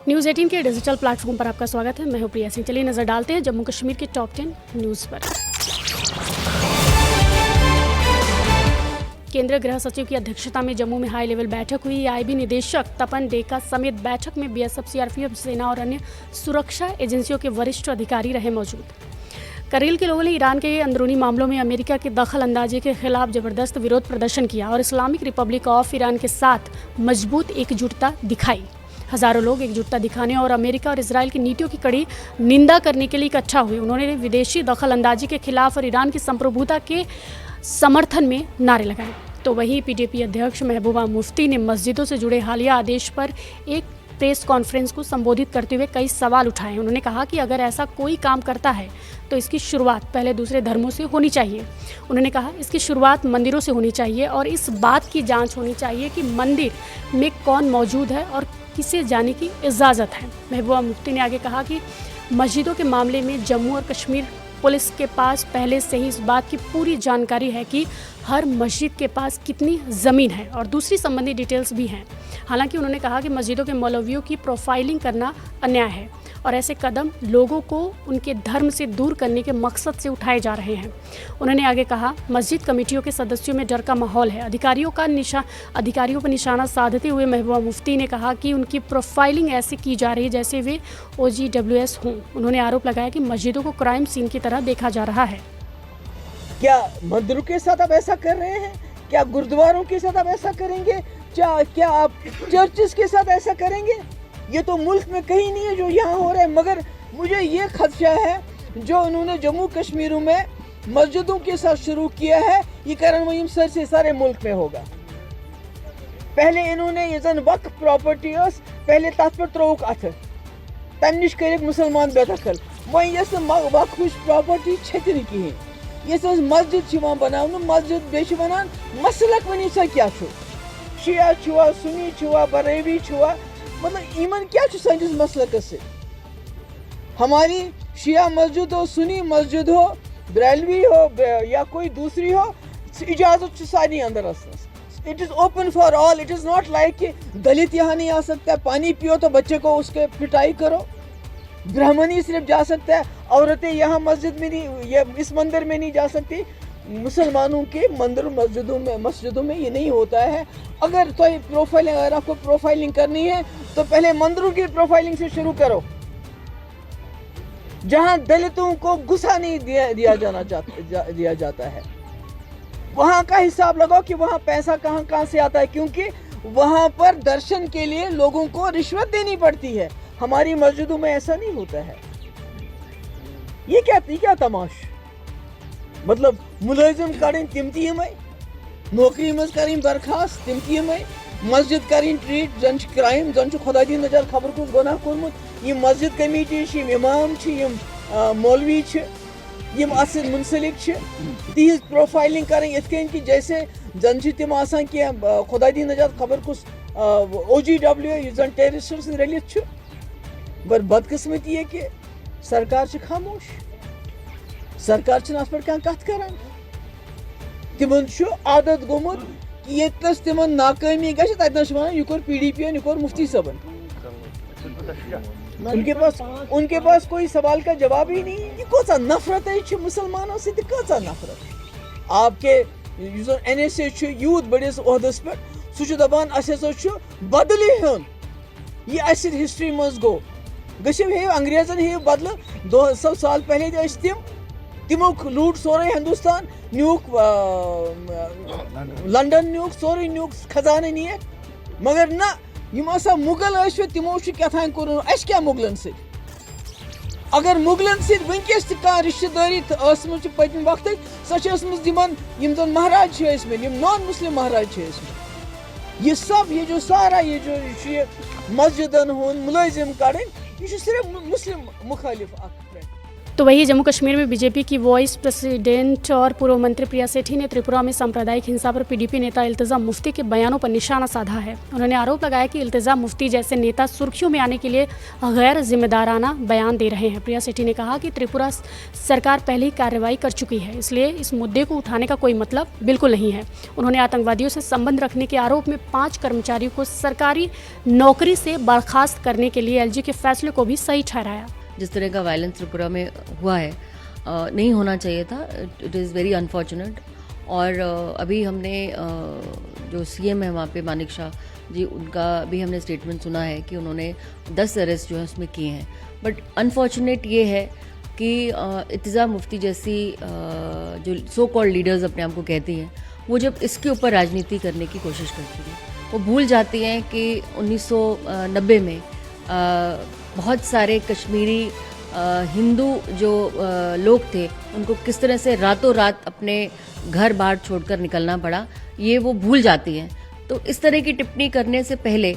News 18 के digital platform पर आपका स्वागत है। मैं हूं प्रिया सिंह। चलिए नजर डालते हैं जम्मू कश्मीर के टॉप 10 न्यूज़ पर। केंद्रीय गृह सचिव की अध्यक्षता में जम्मू में हाई लेवल बैठक हुई। आईबी निदेशक तपन डेका समेत बैठक में बीएसएफ, सीआरपीएफ, सेना और अन्य सुरक्षा एजेंसियों के वरिष्ठ अधिकारी रहे मौजूद। करगिल के लोगों ने ईरान के अंदरूनी मामलों में अमेरिका की दखल अंदाजी के खिलाफ जबरदस्त विरोध प्रदर्शन किया और इस्लामिक रिपब्लिक ऑफ ईरान के साथ मजबूत एकजुटता दिखाई। हजारों लोग एकजुटता दिखाने और अमेरिका और इजरायल की नीतियों की कड़ी निंदा करने के लिए इकट्ठा हुए। उन्होंने विदेशी दखल अंदाजी के खिलाफ और ईरान की संप्रभुता के समर्थन में नारे लगाए। तो वहीं पीडीपी अध्यक्ष महबूबा मुफ्ती ने मस्जिदों से जुड़े हालिया आदेश पर एक प्रेस कॉन्फ्रेंस को संबोधित करते हुए कई सवाल उठाए। उन्होंने कहा कि अगर ऐसा कोई काम करता है तो इसकी शुरुआत पहले दूसरे धर्मों से होनी चाहिए। उन्होंने कहा इसकी शुरुआत मंदिरों से होनी चाहिए और इस बात की जांच होनी चाहिए कि मंदिर में कौन मौजूद है और किसे जाने की इजाज़त है। महबूबा मुफ्ती ने आगे कहा कि मस्जिदों के मामले में जम्मू और कश्मीर पुलिस के पास पहले से ही इस बात की पूरी जानकारी है कि हर मस्जिद के पास कितनी ज़मीन है और दूसरी संबंधी डिटेल्स भी हैं। हालांकि उन्होंने कहा कि मस्जिदों के मौलवियों की प्रोफाइलिंग करना अन्याय है और ऐसे कदम लोगों को उनके धर्म से दूर करने के मकसद से उठाए जा रहे हैं। उन्होंने आगे कहा मस्जिद कमेटियों के सदस्यों में डर का माहौल है। अधिकारियों पर निशाना साधते हुए महबूबा मुफ्ती ने कहा कि उनकी प्रोफाइलिंग ऐसे की जा रही है जैसे वे OGWS हों। उन्होंने आरोप लगाया कि मस्जिदों को क्राइम सीन की तरह देखा जा रहा है। क्या मंदिरों के साथ आप ऐसा कर रहे हैं? क्या गुरुद्वारों के साथ आप ऐसा करेंगे? क्या आप चर्चेस के साथ ऐसा करेंगे? ये तो मुल्क में कहीं नहीं है जो यहाँ हो रहा है। मगर मुझे ये खदशा है जो उन्होंने जम्मू कश्मीर में मस्जिदों के साथ शुरू किया है, ये कारण वही सर से सारे मुल्क में होगा। पहले इन्होंने ये जन वक्फ प्रॉपर्टी पहले तथ पे त्रोक अथ तम नश कर मुसलमान बेदखल वही वक्फ प्रॉपर्टी छत कहें ये मस्जिद बनाने मस्जिद बे वन मसलक वन सा क्या शिया छुआ सुनी छुआ बरेवी छुआ मतलब ईमन क्या सैनिस मसलक से हमारी शिया मस्जिद हो सुनी मस्जिद हो ब्रेलवी हो या कोई दूसरी हो इजाजत सारी अंदर it is open for all. It is not like कि दलित यहाँ नहीं आ सकता है, पानी पियो तो बच्चे को उसके पिटाई करो, ब्राह्मण ही सिर्फ जा सकता है, औरतें यहाँ मस्जिद में नहीं या इस मंदिर में नहीं जा सकती। मुसलमानों के मंदिर मस्जिदों में ये नहीं होता है। अगर आपको प्रोफाइलिंग करनी है तो पहले मंदिरों की प्रोफाइलिंग से शुरू करो, जहां दलितों को गुस्सा नहीं दिया जाता है। वहां का हिसाब लगाओ कि वहां पैसा कहां से आता है, क्योंकि वहां पर दर्शन के लिए लोगों को रिश्वत देनी पड़ती है। हमारी मस्जिदों में ऐसा नहीं होता है। ये क्या तमाश मतलब मुलाजिम करें तिम नौकरी मज करें बर्खास्त तिम मस्जिद करें ट्रीट जन क्राइम जन खुदा दी नजर खबर कुछ गुनाह कोरमुत। ये मस्जिद कमेटी इमाम मौलवी मुंसलिक तिज प्रोफाइलिंग करें इतन कि जैसे जन तिम कि खुदा दी नजर खबर कुछ OGW जन टेररिस्ट रलित बर बदकिस्मती है कि सरकार खामोश, सरकार पे कत कर तिमन आदत गोमुत कि ये तिमन नाकामी गि वन यह कोर PDP यह कोर मुफ्ती सबन। उनके पास कोई सवाल का जवाब ही नहीं। ये कौन नफरत है मुसलमानों से, कौन नफरत आपके NSA यूत बड़िस ओहदस पे सह दपान बदल हेन यह हिस्ट्री मज गो अंग्रेजन हे बदल 200 साल पहले तिमो लूट सोरे हिंदुस्तान न्यूक लंदन न्यूक सोरे न्यूक खजाने नी मगर ना मुगल तिमो क्या कोर क्या मुगलन से अगर मुगलन से वनकस रिश्तेदारी पत्म वक्त सो महाराज नॉन मुस्लिम महाराज ये सब ये जो सारा ये जो मस्जिदन मुलाजिम कड़न यह सिर्फ मुस्लिम मुखालिफ। तो वही जम्मू कश्मीर में बीजेपी की वाइस प्रेसिडेंट और पूर्व मंत्री प्रिया सेठी ने त्रिपुरा में सांप्रदायिक हिंसा पर पीडीपी नेता इल्तिजाम मुफ्ती के बयानों पर निशाना साधा है। उन्होंने आरोप लगाया कि इल्तिजाम मुफ्ती जैसे नेता सुर्खियों में आने के लिए गैर जिम्मेदाराना बयान दे रहे हैं। प्रिया सेठी ने कहा कि त्रिपुरा सरकार पहले ही कार्रवाई कर चुकी है, इसलिए इस मुद्दे को उठाने का कोई मतलब बिल्कुल नहीं है। उन्होंने आतंकवादियों से संबंध रखने के आरोप में 5 कर्मचारियों को सरकारी नौकरी से बर्खास्त करने के लिए एलजी के फैसले को भी सही ठहराया। जिस तरह का वायलेंस त्रिपुरा में हुआ है नहीं होना चाहिए था। It is very unfortunate. और अभी हमने जो सीएम है वहाँ पे मानिक शाह जी, उनका भी हमने स्टेटमेंट सुना है कि उन्होंने 10 अरेस्ट जो है उसमें किए हैं। बट अनफॉर्चुनेट ये है कि इल्तिजाम मुफ्ती जैसी जो सो कॉल्ड लीडर्स अपने आप को कहती हैं, वो जब इसके ऊपर राजनीति करने की कोशिश करती हैं, वो भूल जाती हैं कि 1990 में बहुत सारे कश्मीरी हिंदू जो लोग थे, उनको किस तरह से रातों रात अपने घर बाहर छोड़कर निकलना पड़ा, ये वो भूल जाती हैं। तो इस तरह की टिप्पणी करने से पहले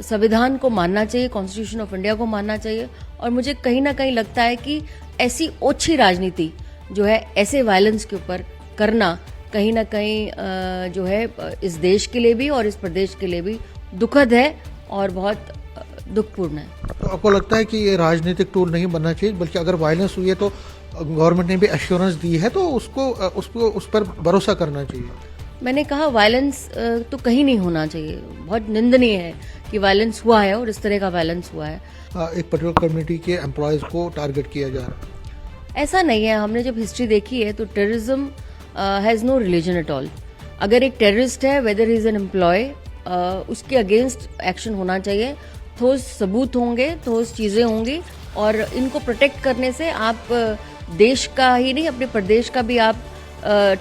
संविधान को मानना चाहिए, कॉन्स्टिट्यूशन ऑफ इंडिया को मानना चाहिए। और मुझे कहीं ना कहीं लगता है कि ऐसी ओछी राजनीति जो है ऐसे वायलेंस के ऊपर करना कहीं ना कहीं जो है इस देश के लिए भी और इस प्रदेश के लिए भी दुखद है और बहुत दुखपूर्ण है। तो आपको लगता है कि ये राजनीतिक टूल नहीं बनना चाहिए, बल्कि अगर वायलेंस हुई है तो गवर्नमेंट ने भी एश्योरेंस दी है तो उस पर भरोसा करना चाहिए? मैंने कहा वायलेंस तो कहीं नहीं होना चाहिए। बहुत निंदनीय है कि वायलेंस हुआ है और इस तरह का वायलेंस हुआ है। एक पर्टिकुलर कम्युनिटी के एम्प्लॉयज़ को टारगेट किया जा रहा है। ऐसा नहीं है। हमने जब हिस्ट्री देखी है तो terrorism has no religion at all. अगर एक टेररिस्ट है, वेदर इज एन एम्प्लॉय, उसके अगेंस्ट एक्शन होना चाहिए। ठोस सबूत होंगे, ठोस चीज़ें होंगी और इनको प्रोटेक्ट करने से आप देश का ही नहीं अपने प्रदेश का भी आप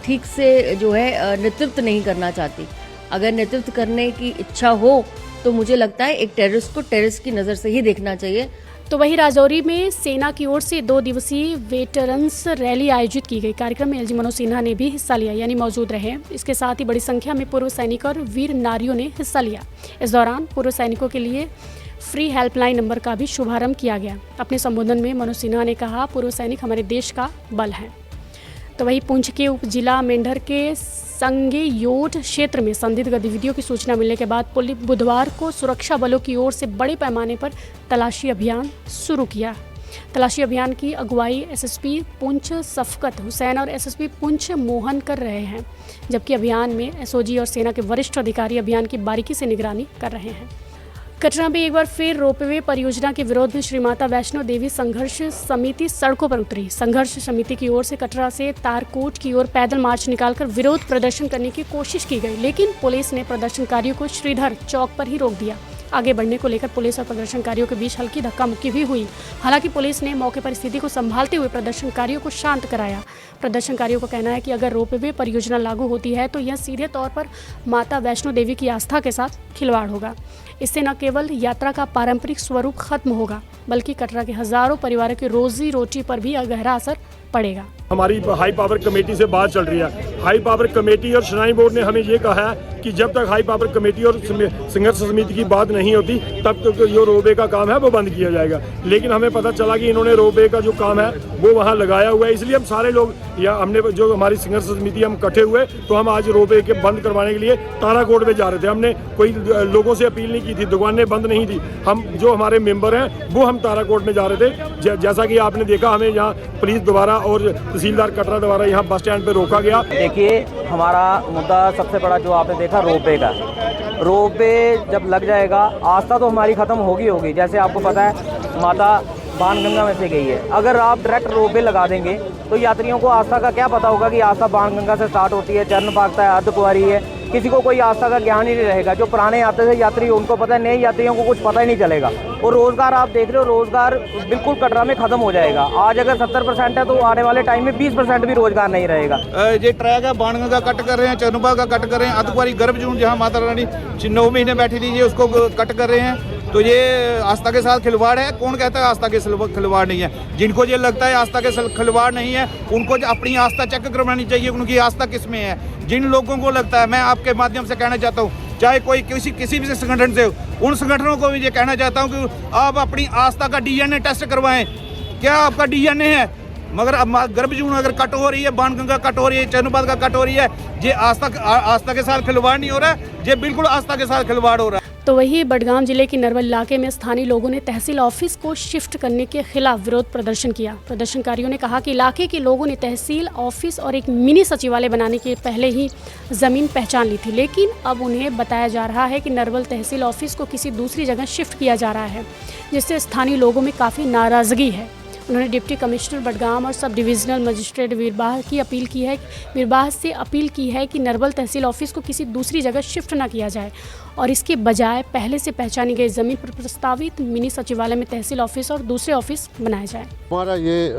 ठीक से जो है नेतृत्व नहीं करना चाहती। अगर नेतृत्व करने की इच्छा हो तो मुझे लगता है एक टेररिस्ट को टेररिस्ट की नज़र से ही देखना चाहिए। तो वहीं राजौरी में सेना की ओर से 2 दिवसीय वेटरन्स रैली आयोजित की गई। कार्यक्रम में एलजी मनोज सिन्हा ने भी हिस्सा लिया, यानी मौजूद रहे। इसके साथ ही बड़ी संख्या में पूर्व सैनिक और वीर नारियों ने हिस्सा लिया। इस दौरान पूर्व सैनिकों के लिए फ्री हेल्पलाइन नंबर का भी शुभारंभ किया गया। अपने संबोधन में मनोज सिन्हा ने कहा, पूर्व सैनिक हमारे देश का बल हैं। तो वहीं पुंछ के उप जिला मेंढर के संगेयोट क्षेत्र में संदिग्ध गतिविधियों की सूचना मिलने के बाद पुलिस बुधवार को सुरक्षा बलों की ओर से बड़े पैमाने पर तलाशी अभियान शुरू किया। तलाशी अभियान की अगुवाई एसएसपी पुंछ शफकत हुसैन और एसएसपी पुंछ मोहन कर रहे हैं, जबकि अभियान में एसओजी और सेना के वरिष्ठ अधिकारी अभियान की बारीकी से निगरानी कर रहे हैं। कटरा में एक बार फिर रोपवे परियोजना के विरोध में श्री माता वैष्णो देवी संघर्ष समिति सड़कों पर उतरी। संघर्ष समिति की ओर से कटरा से तारकोट की ओर पैदल मार्च निकालकर विरोध प्रदर्शन करने की कोशिश की गई, लेकिन पुलिस ने प्रदर्शनकारियों को श्रीधर चौक पर ही रोक दिया। आगे बढ़ने को लेकर पुलिस और प्रदर्शनकारियों के बीच हल्की धक्का मुक्की भी हुई। हालांकि पुलिस ने मौके पर स्थिति को संभालते हुए प्रदर्शनकारियों को शांत कराया। प्रदर्शनकारियों का कहना है कि अगर रोपवे परियोजना लागू होती है तो यह सीधे तौर पर माता वैष्णो देवी की आस्था के साथ खिलवाड़ होगा। इससे न केवल यात्रा का पारंपरिक स्वरूप खत्म होगा, बल्कि कटरा के हजारों परिवारों की रोजी रोटी पर भी गहरा असर पड़ेगा। हमारी हाई पावर कमेटी से बात चल रही है। हाई पावर कमेटी और श्राइन बोर्ड ने हमें ये कहा है कि जब तक हाई पावर कमेटी और संघर्ष समिति की बात नहीं होती तब तक जो रोपवे का काम है वो बंद किया जाएगा। लेकिन हमें पता चला कि इन्होंने रोपवे का जो काम है वो वहाँ लगाया हुआ है, इसलिए हम सारे लोग या हमने जो हमारी संघर्ष समिति हम इकट्ठे हुए तो हम आज रोपवे के बंद करवाने के लिए ताराकोट में जा रहे थे। हमने कोई लोगों से अपील नहीं की थी, दुकानें बंद नहीं थी। हम जो हमारे मेंबर हैं वो हम ताराकोट में जा रहे थे। जैसा कि आपने देखा, हमें यहाँ पुलिस द्वारा और तहसीलदार कटरा द्वारा यहाँ बस स्टैंड पे रोका गया। देखिए, हमारा मुद्दा सबसे बड़ा जो आपने देखा रोपवे का। रोपवे जब लग जाएगा, आस्था तो हमारी खत्म होगी। जैसे आपको पता है माता बाणगंगा में से गई है। अगर आप डायरेक्ट रोपवे लगा देंगे तो यात्रियों को आस्था का क्या पता होगा कि आस्था बाणगंगा से स्टार्ट होती है, चरण पाकता है, अर्धकुंवारी है। किसी को कोई आस्था का ज्ञान ही नहीं रहेगा। जो पुराने आते थे यात्री उनको पता है, नए यात्रियों को कुछ पता ही नहीं चलेगा। और रोजगार आप देख रहे हो, रोजगार बिल्कुल कटरा में खत्म हो जाएगा। आज अगर 70% है तो आने वाले टाइम में 20% भी रोजगार नहीं रहेगा। ये ट्रैक है बाणगंगा कट कर रहे हैं, चरनुबा का कट कर रहे हैं, अर्धकुंवारी गर्भजून जहाँ माता रानी 9 महीने बैठी थी, ये उसको कट कर रहे हैं। तो ये आस्था के साथ खिलवाड़ है। कौन कहता है आस्था के खिलवाड़ नहीं है? जिनको ये लगता है आस्था के खिलवाड़ नहीं है, उनको अपनी आस्था चेक करवानी चाहिए, उनकी आस्था किस में है। जिन लोगों को लगता है, मैं आपके माध्यम से कहना चाहता हूँ, चाहे कोई किसी भी संगठन से, उन संगठनों को भी ये कहना चाहता हूँ कि आप अपनी आस्था का DNA टेस्ट करवाएं। क्या आपका डीएनए है? मगर अब गर्भजून अगर कट हो रही है, बाणगंगा कट हो रही है, चैनुपाद का कट हो रही है, ये आस्था के साथ खिलवाड़ नहीं हो रहा है, ये बिल्कुल आस्था के साथ खिलवाड़ हो रहा है। तो वही बडगाम जिले के नरवल इलाके में स्थानीय लोगों ने तहसील ऑफिस को शिफ्ट करने के खिलाफ विरोध प्रदर्शन किया। प्रदर्शनकारियों ने कहा कि इलाके के लोगों ने तहसील ऑफिस और एक मिनी सचिवालय बनाने के पहले ही जमीन पहचान ली थी, लेकिन अब उन्हें बताया जा रहा है कि नरवल तहसील ऑफिस को किसी दूसरी जगह शिफ्ट किया जा रहा है, जिससे स्थानीय लोगों में काफ़ी नाराज़गी है। उन्होंने डिप्टी कमिश्नर बडगाम और सब डिविजनल मजिस्ट्रेट वीरबाह से अपील की है कि नरवल तहसील ऑफिस को किसी दूसरी जगह शिफ्ट न किया जाए और इसके बजाय पहले से पहचानी गई ज़मीन पर प्रस्तावित मिनी सचिवालय में तहसील ऑफिस और दूसरे ऑफिस बनाए जाए। हमारा ये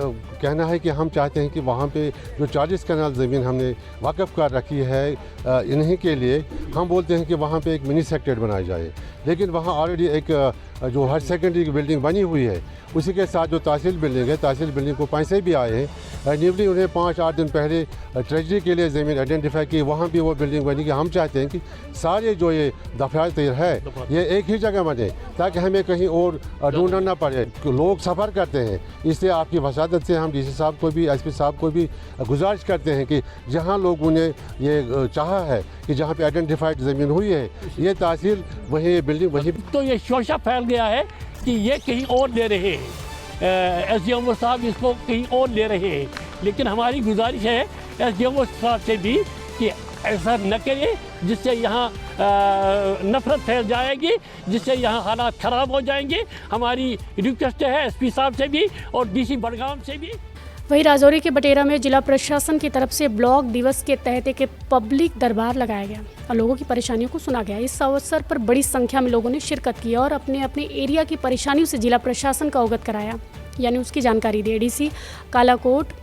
कहना है कि हम चाहते हैं कि वहाँ पे जो 40 कनाल ज़मीन हमने वाक़फ़ कर रखी है इन्हीं के लिए, हम बोलते हैं कि वहाँ पे एक मिनी सेक्रेटरीट बनाया जाए, लेकिन वहाँ ऑलरेडी एक जो हायर सेकेंडरी की बिल्डिंग बनी हुई है, उसी के साथ जो तहसील बिल्डिंग है, तहसील बिल्डिंग को पैसे भी आए हैं। न्यूली उन्हें 5-8 दिन पहले ट्रेजरी के लिए ज़मीन आइडेंटिफाई की, वहाँ भी वो बिल्डिंग बनी। कि हम चाहते हैं कि सारे जो ये दफातर है ये एक ही जगह बने, ताकि हमें कहीं और ढूंढना ना पड़े। लोग सफ़र करते हैं, इसलिए आपकी वसादत से हम डीसी साहब को भी, एसपी साहब को भी गुजारिश करते हैं कि जहाँ लोगों ने ये चाहा है कि जहाँ पे आइडेंटिफाइड ज़मीन हुई है ये तहसील, वहीं बिल्डिंग वहीं। तो ये शोशा फैल गया है कि ये कहीं और ले रहे हैं, SDMO साहब इसको कहीं और ले रहे हैं, लेकिन हमारी गुजारिश है SDMO साहब से भी कि ऐसा न करें जिससे यहाँ नफरत फैल जाएगी, जिससे यहाँ हालात ख़राब हो जाएंगे। हमारी रिक्वेस्ट है SP साहब से भी और DC बडगाम से भी। वहीं राजौरी के बटेरा में जिला प्रशासन की तरफ से ब्लॉक दिवस के तहत एक पब्लिक दरबार लगाया गया और लोगों की परेशानियों को सुना गया। इस अवसर पर बड़ी संख्या में लोगों ने शिरकत की और अपने अपने एरिया की परेशानियों से जिला प्रशासन का अवगत कराया, यानी उसकी जानकारी दी। ADC कालाकोट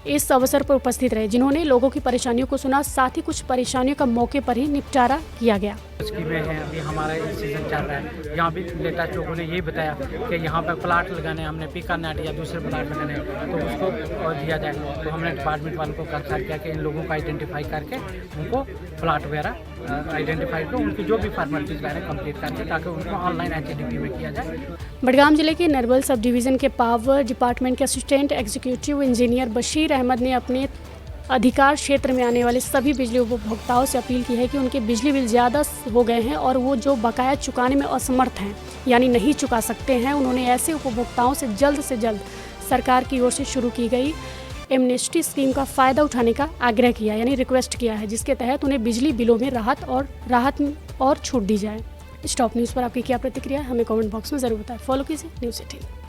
इस अवसर पर उपस्थित रहे, जिन्होंने लोगों की परेशानियों को सुना, साथ ही कुछ परेशानियों का मौके पर ही निपटारा किया गया। स्कीमें हैं, अभी हमारा सीज़न चल रहा है। यहाँ भी लेटा चौकों ने यही बताया कि यहाँ पर प्लाट लगाने, हमने पीका नाट या दूसरे प्लाट लगाने तो उसको दिया जाए। तो हमने डिपार्टमेंट वालों को कंसल्ट किया कि इन लोगों को आइडेंटिफाई करके उनको प्लाट वगैरह आइडेंटिफाई कर उनकी जो भी फॉर्मेलिटीज़ वगैरह कंप्लीट करके ताकि उनको ऑनलाइन HDP में किया जाए। बडगाम जिले के नरवल सब डिवीज़न के पावर डिपार्टमेंट के assistant executive engineer Bashir Ahmed ने अपने अधिकार क्षेत्र में आने वाले सभी बिजली उपभोक्ताओं से अपील की है कि उनके बिजली बिल ज़्यादा हो गए हैं और वो जो बकाया चुकाने में असमर्थ हैं, यानी नहीं चुका सकते हैं। उन्होंने ऐसे उपभोक्ताओं से जल्द सरकार की ओर से शुरू की गई एमनेस्टी स्कीम का फ़ायदा उठाने का आग्रह किया, यानी रिक्वेस्ट किया है, जिसके तहत उन्हें बिजली बिलों में राहत और छूट दी जाए। स्टॉप न्यूज़ पर आपकी क्या प्रतिक्रिया है, हमें कमेंट बॉक्स में ज़रूर बताएं। फॉलो कीजिए न्यूज़ 18।